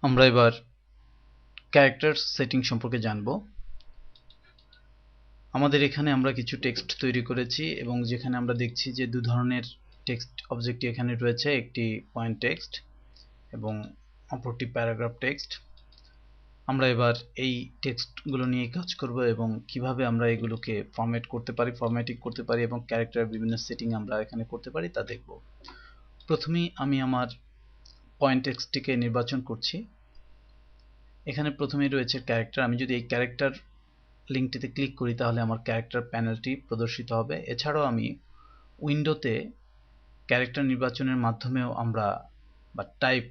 আমরা এবার character setting সম্পর্কে জানব। আমাদের এখানে আমরা কিছু টেক্সট তৈরি করেছি এবং যেখানে আমরা দেখছি যে দু ধরনের টেক্সট অবজেক্টটি এখানে রয়েছে, একটি পয়েন্ট টেক্সট এবং অপরটি প্যারাগ্রাফ টেক্সট। আমরা এবার এই টেক্সটগুলো নিয়ে কাজ করব এবং কিভাবে আমরা এগুলোকে ফরম্যাটিং করতে পারি এবং ক্যারেক্টার বিভিন্ন সেটিং আমরা এখানে করতে পারি তা দেখব। প্রথমেই আমি আমার পয়েন্ট টেক্সটটিকে নির্বাচন করছি। এখানে প্রথমেই রয়েছে ক্যারেক্টার। আমি যদি এই ক্যারেক্টার লিঙ্কটিতে ক্লিক করি তাহলে আমার ক্যারেক্টার প্যানেলটি প্রদর্শিত হবে। এছাড়াও আমি উইন্ডোতে ক্যারেক্টার নির্বাচনের মাধ্যমেও আমরা বা টাইপ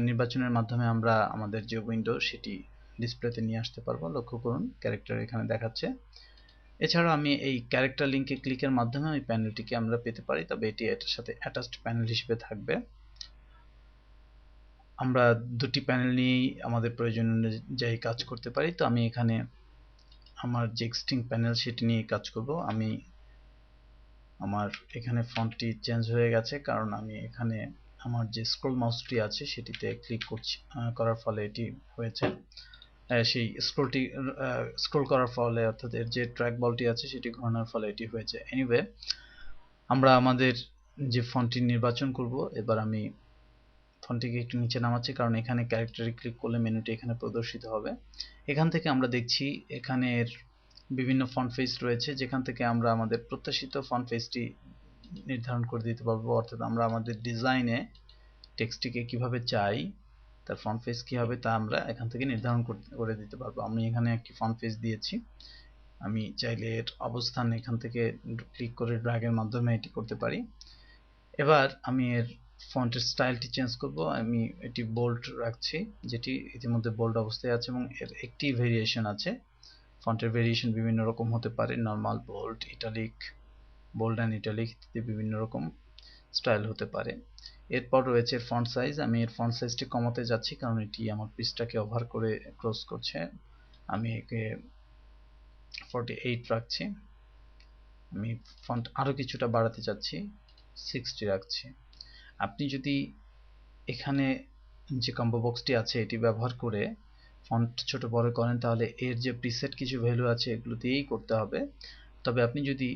নির্বাচনের মাধ্যমে আমরা আমাদের যে উইন্ডো সেটি ডিসপ্লেতে নিয়ে আসতে পারবো। লক্ষ্য করুন ক্যারেক্টার এখানে দেখাচ্ছে। এছাড়াও আমি এই ক্যারেক্টার লিঙ্কে ক্লিকের মাধ্যমে এই প্যানেলটিকে আমরা পেতে পারি, তবে এটি এটার সাথে অ্যাটাচড প্যানেল হিসেবে থাকবে। আমরা দুটি প্যানেল নিয়েই আমাদের প্রয়োজন অনুযায়ী কাজ করতে পারি। তো আমি এখানে আমার যে এক্সিস্টিং প্যানেল সেটি নিয়ে কাজ করব। আমার এখানে ফন্টটি চেঞ্জ হয়ে গেছে কারণ আমি এখানে আমার যে স্ক্রল মাউসটি আছে সেটিতে ক্লিক করার ফলে এটি হয়েছে। সেই স্ক্রল করার ফলে অর্থাৎ এর যে ট্র্যাক বলটি আছে সেটি ঘোরানোর ফলে এটি হয়েছে। এনিওয়ে, আমরা আমাদের যে ফন্টটি নির্বাচন করব, এবার আমি ফন্টটিকে একটু নিচে নামাচ্ছি কারণ এখানে ক্যারেক্টারে ক্লিক করলে মেনুটি এখানে প্রদর্শিত হবে। এখান থেকে আমরা দেখছি এখানের বিভিন্ন ফন্ট ফেস রয়েছে, যেখান থেকে আমরা আমাদের প্রত্যাশিত ফন্ট ফেসটি নির্ধারণ করে দিতে পারবো। অর্থাৎ আমরা আমাদের ডিজাইনে টেক্সটটিকে কিভাবে চাই, তার ফন্ট ফেস কি হবে তা আমরা এখান থেকে নির্ধারণ করে দিতে পারবো। আমি এখানে একটি ফন্ট ফেস দিয়েছি। আমি চাইলে এর অবস্থান এখান থেকে ক্লিক করে ড্র্যাগের মাধ্যমে এটি করতে পারি। এবার আমি এর ফন্টের স্টাইলটি চেঞ্জ করব। আমি এটি বোল্ড রাখছি, যেটি ইতিমধ্যে বোল্ড অবস্থায় আছে এবং এর একটি ভেরিয়েশন আছে। ফন্টের ভেরিয়েশন বিভিন্ন রকম হতে পারে, normal, bold, italic, bold and italic ইত্যাদি বিভিন্ন রকম স্টাইল হতে পারে। এরপর রয়েছে ফন্ট সাইজ। আমি এর ফন্ট সাইজটি কমাতে যাচ্ছি কারণ এটি আমার পৃষ্ঠাকে ওভার করে ক্রস করছে। আমি একে 48 রাখছি। আমি ফন্ট আরও কিছুটা বাড়াতে চাচ্ছি, 60 রাখছি। আপনি যদি এখানে যে কম্বো বক্সটি আছে এটি ব্যবহার করে ফন্ট ছোট বড় করেন তাহলে এর যে প্রিসেট কিছু ভ্যালু আছে এগুলো দিয়েই করতে হবে। তবে আপনি যদি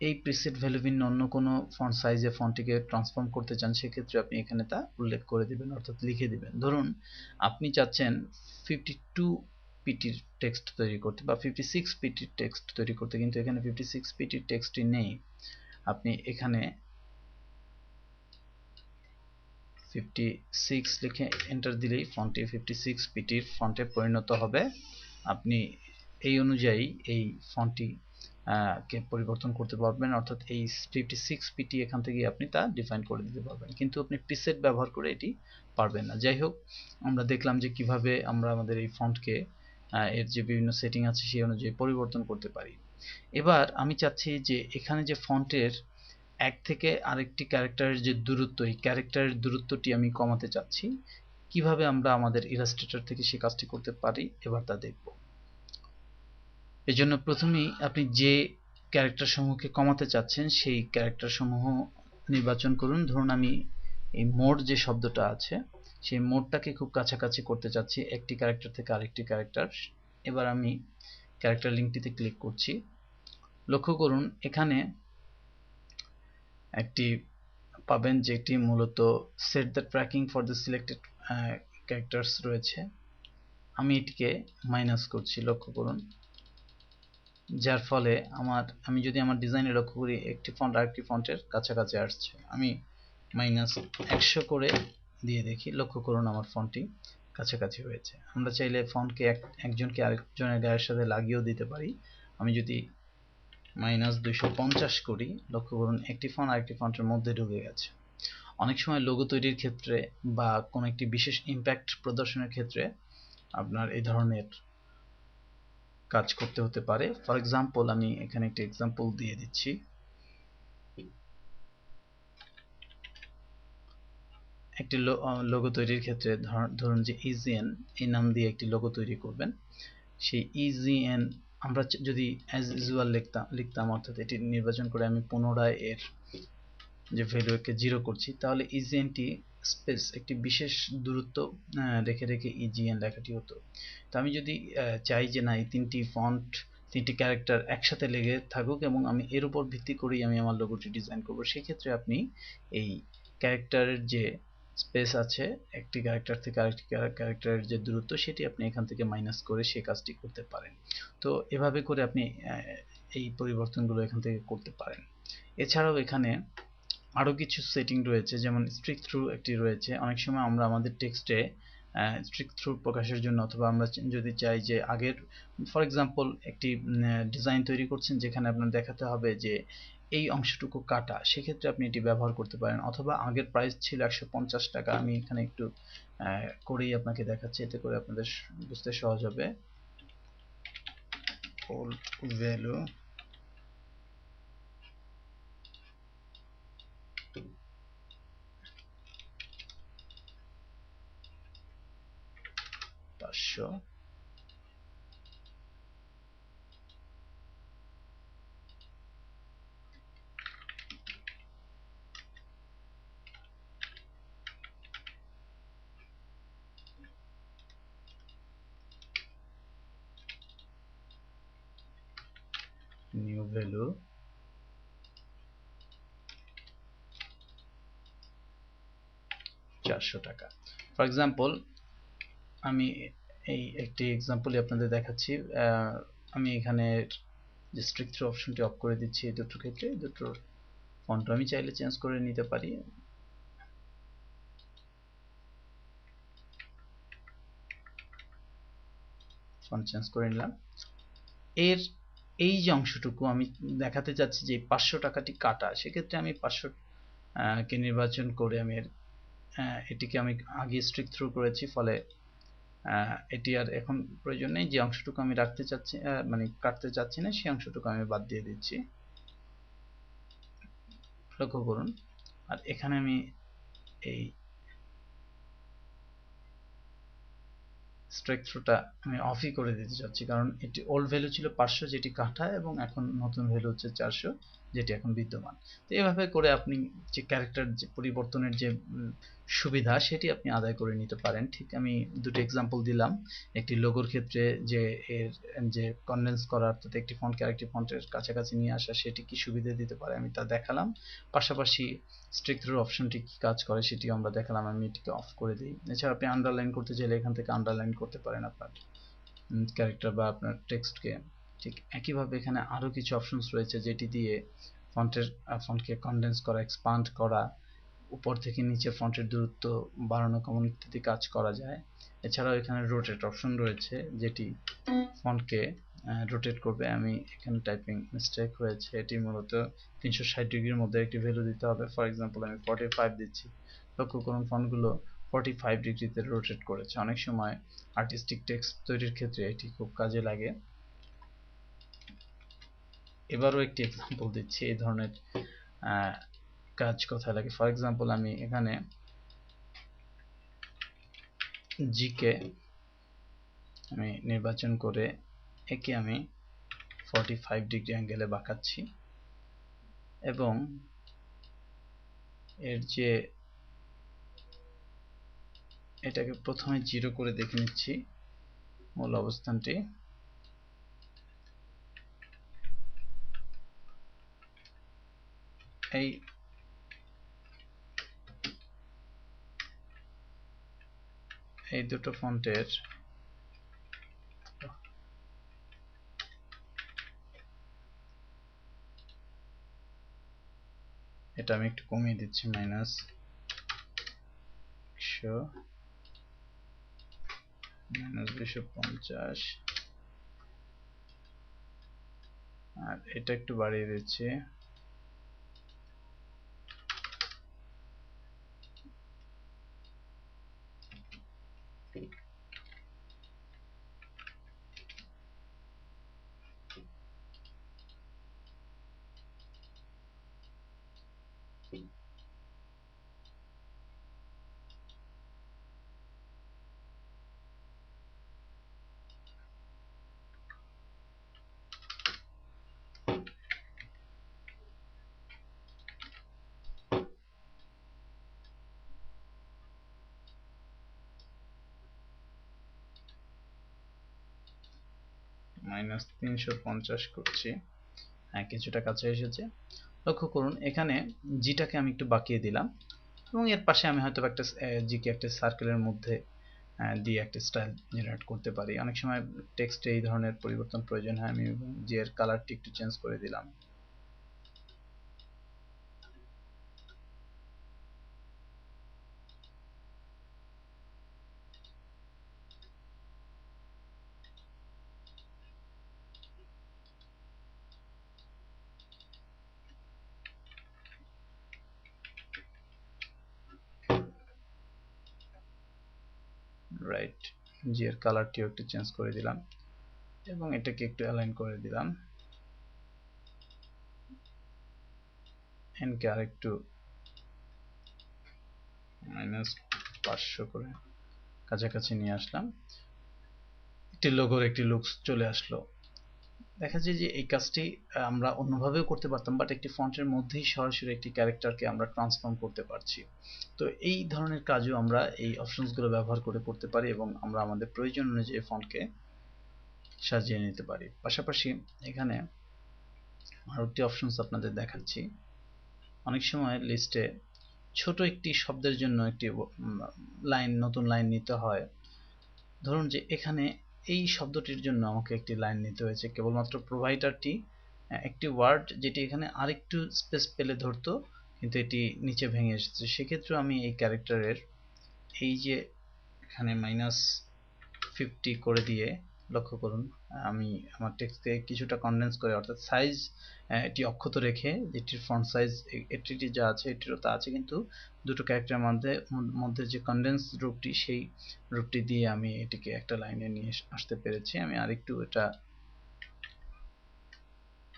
এই প্রিসেট ভ্যালু ভিন্ন অন্য কোনো ফন্ট সাইজে ফন্টটিকে ট্রান্সফর্ম করতে চান সেক্ষেত্রে আপনি এখানে তা উল্লেখ করে দিবেন, অর্থাৎ লিখে দিবেন। ধরুন আপনি চাচ্ছেন 52 পিটির টেক্সট তৈরি করতে বা 56 পিটির টেক্সট তৈরি করতে, কিন্তু এখানে 56 পিটির টেক্সটটি নেই। আপনি এখানে 56 লিখে এন্টার দিলেই ফন্টটি 56 পিটির ফন্টে পরিণত হবে। আপনি এই অনুযায়ী এই ফন্টটি কে পরিবর্তন করতে পারবেন, অর্থাৎ এই 56 পিটি এখান থেকে আপনি তা ডিফাইন করে দিতে পারবেন, কিন্তু আপনি প্রিসেট ব্যবহার করে এটি পারবেন না। যাই হোক, আমরা দেখলাম যে কিভাবে আমরা আমাদের এই ফন্টকে এর যে বিভিন্ন সেটিং আছে সেই অনুযায়ী পরিবর্তন করতে পারি। এবার আমি চাচ্ছি যে এখানে যে ফন্টের এক থেকে আরেকটি ক্যারেক্টারের যে দূরত্ব, এই ক্যারেক্টারের দূরত্বটি আমি কমাতে চাচ্ছি। কিভাবে আমরা আমাদের ইলাস্ট্রেটর থেকে সেই কাজটি করতে পারি এবার তা দেখব। এজন্য প্রথমেই আপনি যে ক্যারেক্টার সমূহকে কমাতে চাচ্ছেন সেই ক্যারেক্টার সমূহ নির্বাচন করুন। ধরুন আমি এই মোড যে শব্দটা আছে সেই মোডটাকে খুব কাছাকাছি করতে চাচ্ছি একটি ক্যারেক্টার থেকে আরেকটি ক্যারেক্টার। এবার আমি ক্যারেক্টার লিঙ্কটিতে ক্লিক করছি। লক্ষ্য করুন এখানে একটি পাবেন যেটি মূলত set the tracking for the selected characters রয়েছে। আমি এটিকে মাইনাস করছি, লক্ষ্য করুন, যার ফলে আমি যদি আমার ডিজাইনে লক্ষ্য করি একটি ফন্ট আরেকটি ফন্টের কাছাকাছি আসছে। আমি -100 করে দিয়ে দেখি, লক্ষ্য করুন আমার ফন্টটি কাছাকাছি হয়েছে। আমরা চাইলে ফন্টকে একজনকে আরেকজনের গায়ের সাথে লাগিয়েও দিতে পারি। আমি যদি -250 করি, লক্ষ্য করুন একটি ফন্ট আরেকটি ফন্টের মধ্যে ঢুকে গেছে। অনেক সময় লোগো তৈরির ক্ষেত্রে বা কোনো একটি বিশেষ ইম্প্যাক্ট প্রদর্শনের ক্ষেত্রে আপনার এই ধরনের কাজ করতে হতে পারে। ফর এক্সাম্পল আমি এখানে একটি এক্সাম্পল দিয়ে দিচ্ছি। একটি লোগো তৈরির ক্ষেত্রে ধরুন যে ইজিএন এই নাম দিয়ে একটি লোগো তৈরি করবেন। সেই ইজিএন আমরা যদি অ্যাজ ইউজুয়াল লিখতাম, অর্থাৎ এটি নির্বাচন করে আমি পুনরায় এর যে ভ্যালুকে 0 করছি, তাহলে ইজিএনটি স্পেস একটি বিশেষ দূরত্ব রেখে রেখে ইজিএন লেখাটি হতো। তো আমি যদি চাই যে না এই তিনটি ফন্ট তিনটি ক্যারেক্টার একসাথে লেগে থাকুক এবং আমি এর উপর ভিত্তি করেই আমি আমার লোগোটি ডিজাইন করব, সেক্ষেত্রে আপনি এই ক্যারেক্টারের যে স্পেস আছে একটি ক্যারেক্টার থেকে আরেকটি ক্যারেক্টারের যে দূরত্ব সেটি আপনি এখান থেকে মাইনাস করে সেই কাজটি করতে পারেন। তো এভাবে করে আপনি এই পরিবর্তনগুলো এখান থেকে করতে পারেন। এছাড়াও এখানে আরও কিছু সেটিং রয়েছে, যেমন স্ট্রিক থ্রু একটি রয়েছে। অনেক সময় আমরা আমাদের টেক্সটে স্ট্রিক থ্রু প্রকাশের জন্য অথবা আমরা যদি চাই যে আগের ফর এক্সাম্পল একটি ডিজাইন তৈরি করছেন যেখানে আপনার দেখাতে হবে যে এই অংশটুকু কাটা, সেক্ষেত্রে আপনি এটি ব্যবহার করতে পারেন। অথবা আগের প্রাইস ছিল 150 টাকা, আমি এখানে একটু করেই আপনাকে দেখাচ্ছি, এতে করে আপনাদের বুঝতে সহজ হবে। ওল্ড ভ্যালু পাঁচশো, নিউ ভ্যালু 400 টাকা। ফর এক্সাম্পল আমি এই একটি এক্সাম্পলই আপনাদের দেখাচ্ছি। আমি এখানে যে স্ট্রিক থ্রু অপশনটি অফ করে দিচ্ছি এই দুটোর ক্ষেত্রে। এই দুটোর ফন্ট আমি চাইলে চেঞ্জ করে নিতে পারি। ফন্ট চেঞ্জ করে নিলাম। এর এই যে অংশটুকু আমি দেখাতে চাচ্ছি যে 500 টাকাটি কাটা, সেক্ষেত্রে আমি 500 কে নির্বাচন করে আমি এটিকে আমি আগে স্ট্রিক থ্রু করেছি, ফলে এটি আর এখন প্রয়োজন নেই। যে অংশটুকু আমি রাখতে চাচ্ছি মানে কাটতে চাচ্ছি না, সেই অংশটুকু আমি বাদ দিয়ে দিচ্ছি। লক্ষ্য করুন। আর এখানে আমি এই স্ট্রাইক থ্রুটা আমি অফই করে দিতে চাচ্ছি, কারণ এটি ওল্ড ভ্যালু ছিল 500 যেটি কাটা, এবং এখন নতুন ভ্যালু হচ্ছে 400 যেটি এখন বিদ্যমান। তো এভাবে করে আপনি যে ক্যারেক্টার যে পরিবর্তনের যে সুবিধা সেটি আপনি আদায় করে নিতে পারেন। ঠিক আমি দুটো এক্সাম্পল দিলাম একটি লোগোর ক্ষেত্রে, যে এর যে কনডেন্স করা অর্থাৎ একটি ফন্টকে আরেকটি ফন্টের কাছাকাছি নিয়ে আসা সেটি কি সুবিধা দিতে পারে আমি তা দেখালাম। পাশাপাশি স্ট্রিক থ্রু অপশনটি কি কাজ করে সেটিও আমরা দেখালাম। আমি এটিকে অফ করে দিই। এছাড়া আপনি আন্ডারলাইন করতে চাইলে এখান থেকে আন্ডারলাইন করতে পারেন আপনার ক্যারেক্টার বা আপনার টেক্সটকে। ঠিক একইভাবে এখানে আরও কিছু অপশনস রয়েছে যেটি দিয়ে ফন্টকে কনডেন্স করা, এক্সপান্ড করা, উপর থেকে নিচে ফন্টের দূরত্ব বাড়ানো কমানো ইত্যাদি কাজ করা যায়। এছাড়াও এখানে রোটেট অপশন রয়েছে যেটি ফন্টকে রোটেট করবে। আমি এখানে টাইপিং মিস্টেক হয়েছে, এটি মূলত 360 ডিগ্রির মধ্যে একটি ভ্যালু দিতে হবে। ফর এক্সাম্পল আমি 45 দিচ্ছি। লক্ষ্য করুন ফন্টগুলো 45 ডিগ্রিতে রোটেট করেছে। অনেক সময় আর্টিস্টিক টেক্সট তৈরির ক্ষেত্রে এটি খুব কাজে লাগে। এবারও একটি এক্সাম্পল দিচ্ছি এই ধরনের কাজ কোথায় লাগে। ফর এক্সাম্পল আমি এখানে জিকে আমি নির্বাচন করে একে আমি 45 ডিগ্রি অ্যাঙ্গেলে বাঁকাচ্ছি, এবং এর যে এটাকে প্রথমে 0 করে দেখে নিচ্ছি মূল অবস্থানটি। এই দুটো ফন্টের এটা আমি একটু কমিয়ে দিচ্ছি, -100 -250, আর এটা একটু বাড়িয়ে দিচ্ছি। -350 করছি। হ্যাঁ, কিছুটা কাছে এসেছে। লক্ষ্য করুন এখানে জিটাকে আমি একটু বাঁকিয়ে দিলাম এবং এর পাশে আমি হয়তো একটা জিকে একটা সার্কেলের মধ্যে দিয়ে একটা স্টাইল জেনারেট করতে পারি। অনেক সময় টেক্সটে এই ধরনের পরিবর্তন প্রয়োজন হয়। আমি জি এর কালারটি একটু চেঞ্জ করে দিলাম। রাইট, জি এর কালারটিও একটু চেঞ্জ করে দিলাম এবং এটাকে একটু অ্যালাইন করে দিলাম। এনকে আরেকটু -500 করে কাছাকাছি নিয়ে আসলাম। একটি লোগোর একটি লুকস চলে আসলো। দেখা যায় যে এই কাজটি আমরা অন্যভাবেও করতে পারতাম, বাট একটি ফন্টের মধ্যেই সরাসরি একটি ক্যারেক্টারকে আমরা ট্রান্সফর্ম করতে পারছি। তো এই ধরনের কাজও আমরা এই অপশনসগুলো ব্যবহার করে করতে পারি এবং আমরা আমাদের প্রয়োজন অনুযায়ী ফন্টকে সাজিয়ে নিতে পারি। পাশাপাশি এখানে আরও একটি অপশনস আপনাদের দেখাচ্ছি। অনেক সময় লিস্টে ছোট একটি শব্দের জন্য একটি লাইন, নতুন লাইন নিতে হয়। ধরুন যে এখানে এই শব্দটির জন্য আমাকে একটি লাইন নিতে হয়েছে, কেবলমাত্র প্রোভাইডারটি একটি ওয়ার্ড যেটি এখানে আরেকটু স্পেস পেলে ধরতো, কিন্তু এটি নিচে ভেঙে এসেছে। সেক্ষেত্রে আমি এই ক্যারেক্টারের এই যে এখানে -50 করে দিয়ে, লক্ষ্য করুন আমি আমার টেক্সটকে কিছুটা কনডেন্স করে, অর্থাৎ সাইজ এটি অক্ষত রেখে, যেটির ফন্ট সাইজ এটি যা আছে এটিরও তা আছে, কিন্তু দুটো ক্যারেক্টারের মধ্যে যে কনডেন্স রূপটি, সেই রূপটি দিয়ে আমি এটিকে একটা লাইনে নিয়ে আসতে পেরেছি। আমি আরেকটু এটা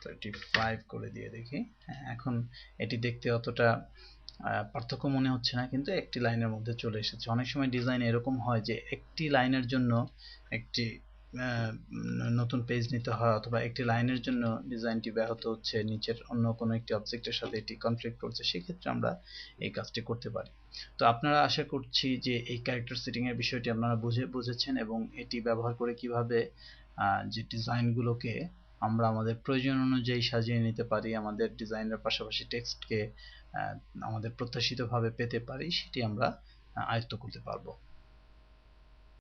35 করে দিয়ে দেখি। এখন এটি দেখতে অতটা পার্থক্য মনে হচ্ছে না, কিন্তু একটি লাইনের মধ্যে চলে এসেছে। অনেক সময় ডিজাইন এরকম হয় যে একটি লাইনের জন্য একটি নতুন পেজ নিতে হয়, অথবা একটি লাইনের জন্য ডিজাইনটি ব্যাহত হচ্ছে, নিচের অন্য কোনো একটি অবজেক্টের সাথে এটি কনফ্লিক্ট করছে, সেক্ষেত্রে আমরা এই কাজটি করতে পারি। তো আপনারা আশা করছি যে এই ক্যারেক্টার সেটিং এর বিষয়টি আপনারা বুঝেছেন এবং এটি ব্যবহার করে কিভাবে যে ডিজাইনগুলোকে আমরা আমাদের প্রয়োজন অনুযায়ী সাজিয়ে নিতে পারি, আমাদের ডিজাইনের পাশাপাশি টেক্সটকে আমাদের প্রত্যাশিতভাবে পেতে পারি, সেটি আমরা আয়ত্ত করতে পারবো।